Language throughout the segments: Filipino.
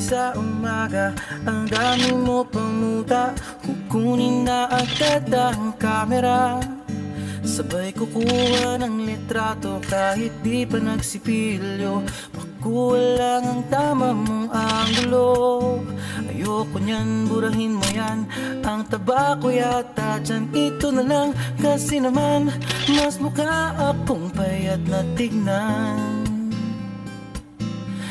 sa umaga, ang dami mo pang muta. Kukunin na agad ang kamera, sabay kukuha ng litrato kahit di pa nagsipilyo. Pakuha lang ang tama mong anggulo. Ayoko niyan, burahin mo yan. Ang taba ko yata dyan, ito na lang. Kasi naman, mas mukha akong payat na tignan.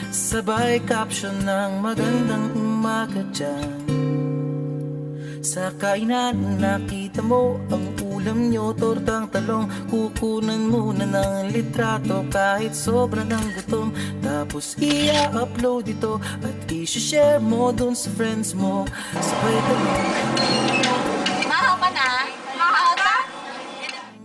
Sabay caption ng magandang umaga dyan. Sa kainan nakita mo ang ulam nyo, tortang talong. Kukunan muna ng litrato kahit sobra ng gutom. Tapos i-upload ito at i-share mo dun sa friends mo. Sabay tanong, Mahaw ka na? Mahaw ka?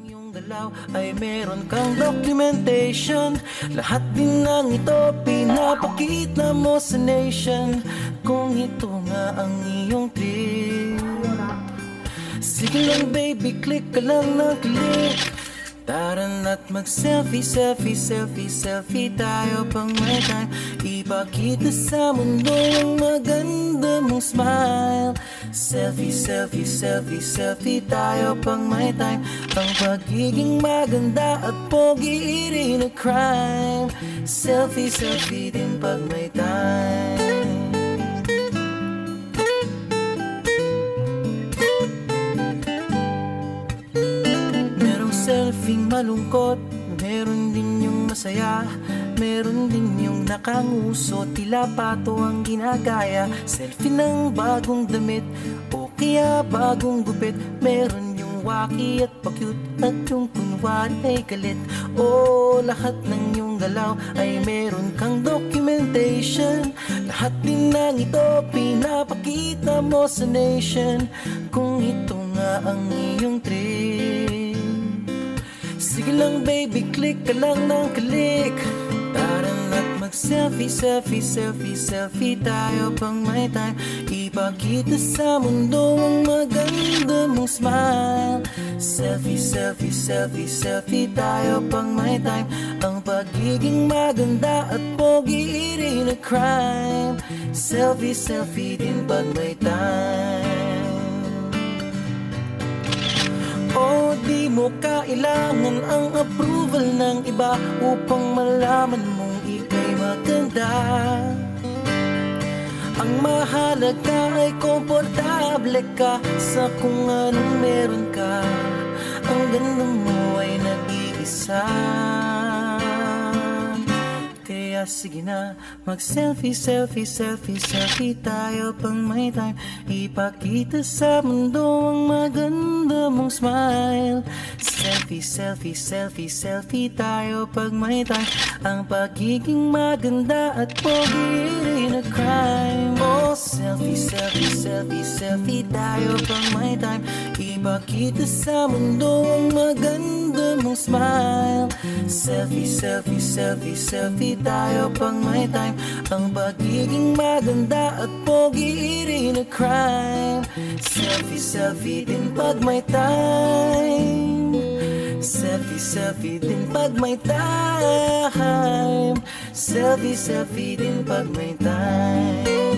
yung galaw ay meron kang documentation. Lahat din ng ito pinapakita mo sa nation. Kung ito nga ang iyong trip, sige lang baby, click ka lang ng click. Tara na't mag-selfie, selfie, selfie, selfie tayo pang may time. Ipakita sa mundo ang maganda mong smile. Selfie, selfie, selfie, selfie tayo pang may time. Ang pagiging maganda at pogi rin a crime. Selfie, selfie din pag may time. Selfie malungkot, meron din yung masaya. Meron din yung nakanguso, tila pato ang ginagaya. Selfie ng bagong damit o kaya bagong gupit. Meron yung waki at pa-cute at yung kunwari ay galit. O lahat ng yung galaw ay meron kang documentation. Lahat din ng ito pinapakita mo sa nation. Kung ito nga ang iyong trip, sige lang baby, click ka lang ng click. Tara na't mag-selfie, selfie, selfie, selfie tayo pang may time. Ipakita sa mundo ang maganda mong smile. Selfie, selfie, selfie, selfie tayo pang may time. Ang pagiging maganda at pogi rin a crime. Selfie, selfie din pag may time. O di mo kailangan ang approval ng iba upang malaman mong ika'y maganda. Ang mahalaga ay komportable ka sa kung anong meron ka. Ang ganda mo ay nag-iisa. Kaya sige na, mag-selfie, selfie, selfie, selfie tayo pang may time. Ipakita sa mundo ang maganda mong smile. Selfie, selfie, selfie, selfie tayo pag may time. Ang pagiging maganda at pogi rin a crime. Oh, selfie, selfie, selfie, selfie tayo pang may time. Ipakita sa mundo ang maganda mong smile. Selfie, selfie, selfie, selfie tayo pang may time. Ang pagiging maganda at pogi rin a crime. Selfie, selfie din pag may time. Selfie, selfie din pag may time. Selfie, selfie din pag may time.